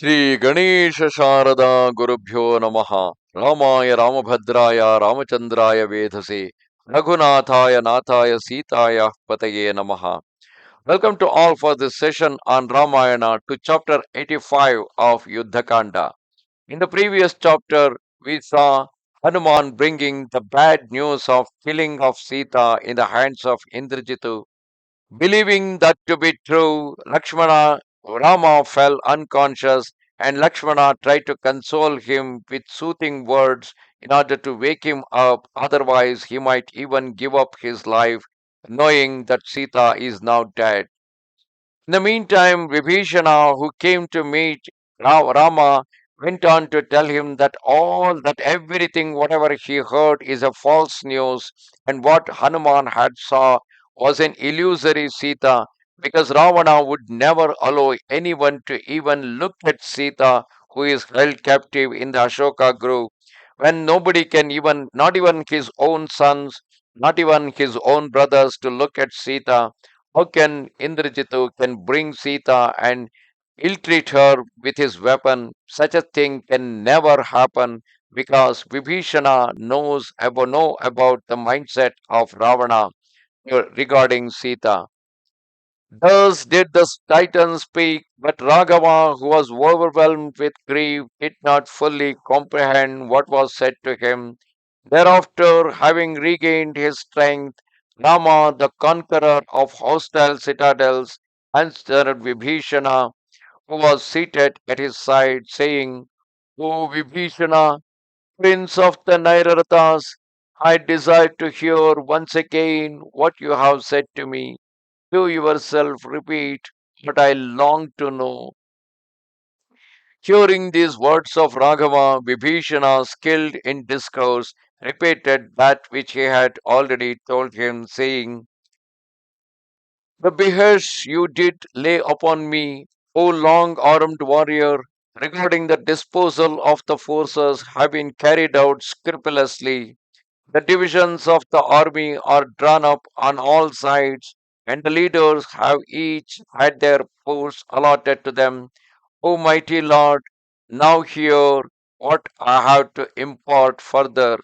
Shri Ganesha Sharada Gurubhyo Namaha Ramaya Ramabhadraya Ramachandraya Vedhase Raghunathaya Nathaya Sitaya Pataye Namaha. Welcome to all for this session on Ramayana to chapter 85 of Yuddha Kanda. In the previous chapter, we saw Hanuman bringing the bad news of killing of Sita in the hands of Indrajithu. Believing that to be true, Rama fell unconscious, and Lakshmana tried to console him with soothing words in order to wake him up, otherwise, he might even give up his life, knowing that Sita is now dead. In the meantime, Vibhishana, who came to meet Rama, went on to tell him that everything, whatever he heard, is a false news, and what Hanuman had saw was an illusory Sita, because Ravana would never allow anyone to even look at Sita, who is held captive in the Ashoka grove, when nobody can even, not even his own sons, not even his own brothers, to look at Sita. How can Indrajithu can bring Sita and ill-treat her with his weapon? Such a thing can never happen because Vibhishana know about the mindset of Ravana regarding Sita. Thus did the Titan speak, but Raghava, who was overwhelmed with grief, did not fully comprehend what was said to him. Thereafter, having regained his strength, Rama, the conqueror of hostile citadels, answered Vibhishana, who was seated at his side, saying, O Vibhishana, prince of the Nairatas, I desire to hear once again what you have said to me. You yourself repeat what I long to know. Hearing these words of Raghava, Vibhishana, skilled in discourse, repeated that which he had already told him, saying, The behest you did lay upon me, O long armed warrior, regarding the disposal of the forces have been carried out scrupulously. The divisions of the army are drawn up on all sides, and the leaders have each had their posts allotted to them. O mighty Lord, now hear what I have to impart further.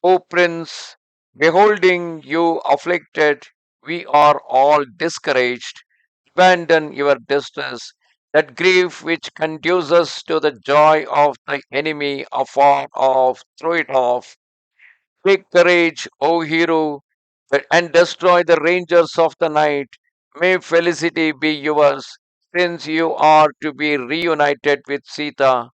O Prince, beholding you afflicted, we are all discouraged. Abandon your distress, that grief which conduces to the joy of the enemy afar off, throw it off. Take courage, O hero, and destroy the rangers of the night. May felicity be yours, since you are to be reunited with Sita.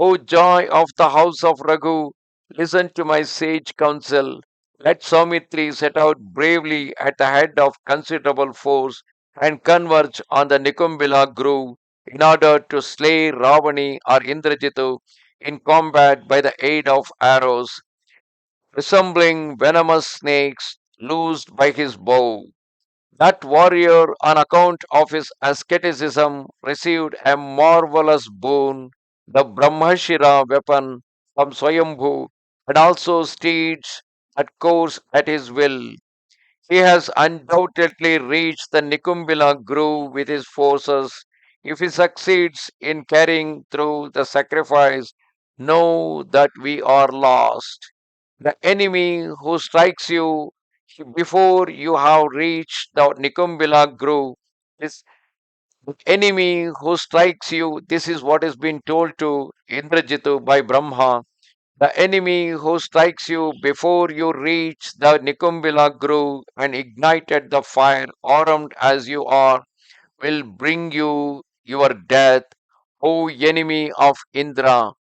O joy of the house of Raghu, listen to my sage counsel. Let Saumitri set out bravely at the head of considerable force and converge on the Nikumbila grove in order to slay Ravani or Indrajithu in combat by the aid of arrows resembling venomous snakes loosed by his bow. That warrior, on account of his asceticism, received a marvelous boon, the Brahmashira weapon from Swayambhu, and also steeds that course at his will. He has undoubtedly reached the Nikumbila grove with his forces. If he succeeds in carrying through the sacrifice, know that we are lost. The enemy who strikes you before you have reached the Nikumbila grove is the enemy who strikes you. This is what has been told to Indrajithu by Brahma. The enemy who strikes you before you reach the Nikumbila grove and ignited the fire, armed as you are, will bring you your death, O enemy of Indra.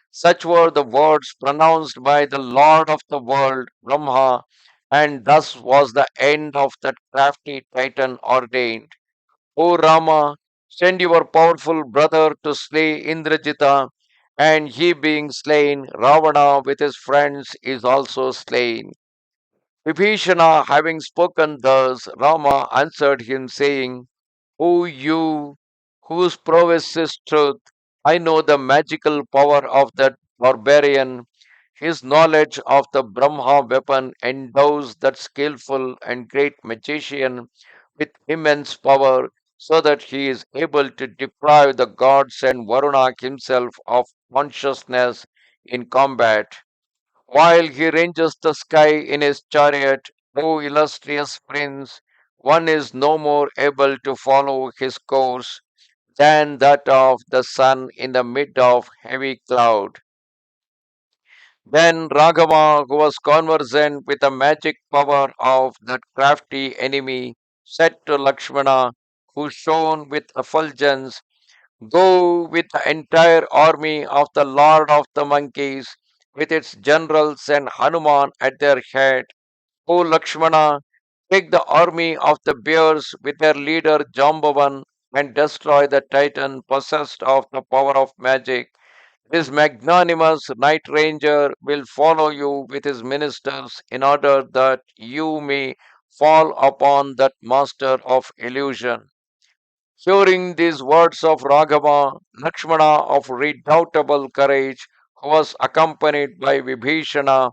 Such were the words pronounced by the Lord of the world, Brahma, and thus was the end of that crafty Titan ordained. O Rama, send your powerful brother to slay Indrajita, and he being slain, Ravana with his friends is also slain. Vibhishana having spoken thus, Rama answered him, saying, O you whose prowess is truth, I know the magical power of that barbarian. His knowledge of the Brahma weapon endows that skillful and great magician with immense power, so that he is able to deprive the gods and Varuna himself of consciousness in combat. While he ranges the sky in his chariot, O illustrious prince, one is no more able to follow his course than that of the sun in the mid of heavy cloud. Then Raghava, who was conversant with the magic power of that crafty enemy, said to Lakshmana, who shone with effulgence, go with the entire army of the Lord of the Monkeys, with its generals and Hanuman at their head. O Lakshmana, take the army of the bears with their leader Jambavan and destroy the Titan possessed of the power of magic. This magnanimous Night Ranger will follow you with his ministers in order that you may fall upon that master of illusion. Hearing these words of Raghava, Lakshmana of redoubtable courage, who was accompanied by Vibhishana,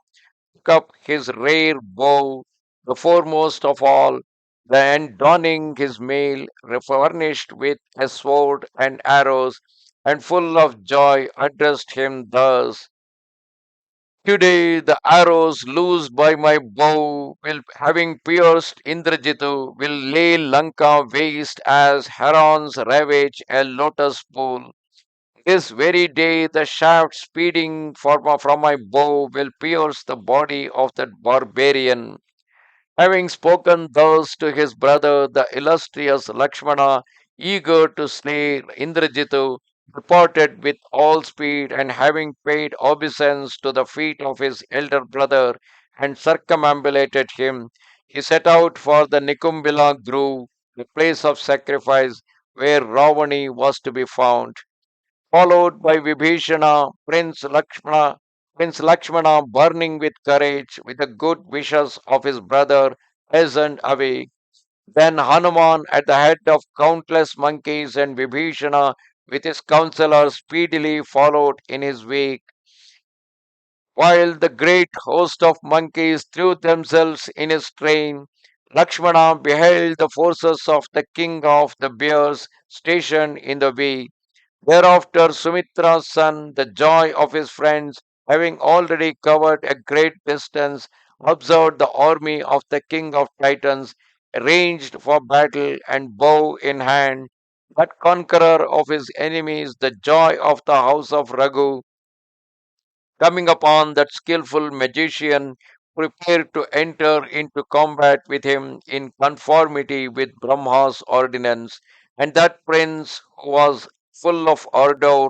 took up his rare bow, the foremost of all, then donning his mail, furnished with a sword and arrows, and full of joy, addressed him thus. Today the arrows loosed by my bow will having pierced Indrajithu will lay Lanka waste as herons ravage a lotus pool. This very day the shaft speeding from my bow will pierce the body of that barbarian. Having spoken thus to his brother, the illustrious Lakshmana, eager to slay Indrajithu, departed with all speed, and having paid obeisance to the feet of his elder brother and circumambulated him, he set out for the Nikumbila grove, the place of sacrifice where Ravani was to be found, followed by Vibhishana, Prince Lakshmana, burning with courage, with the good wishes of his brother, hastened away. Then Hanuman, at the head of countless monkeys, and Vibhishana, with his counselors, speedily followed in his wake, while the great host of monkeys threw themselves in his train. Lakshmana beheld the forces of the king of the bears stationed in the way. Thereafter, Sumitra's son, the joy of his friends, having already covered a great distance, observed the army of the king of Titans arranged for battle and bow in hand. That conqueror of his enemies, the joy of the house of Raghu, coming upon that skilful magician, prepared to enter into combat with him in conformity with Brahma's ordinance, and that prince who was full of ardor,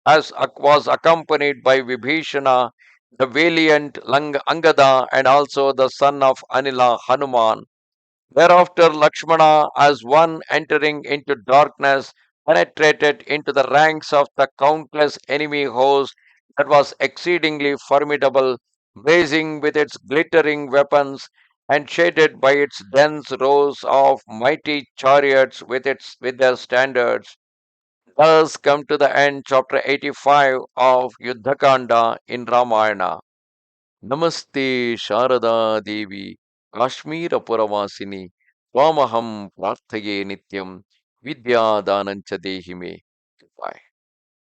as was accompanied by Vibhishana, the valiant Angada, and also the son of Anila Hanuman. Thereafter, Lakshmana, as one entering into darkness, penetrated into the ranks of the countless enemy host that was exceedingly formidable, blazing with its glittering weapons, and shaded by its dense rows of mighty chariots with their standards. Thus come to the end, chapter 85 of Yuddha Kanda in Ramayana. Namaste Sharada Devi Kashmira Puravasini Twamaham Prarthaye Nityam Vidya Danancha Dehime. Goodbye.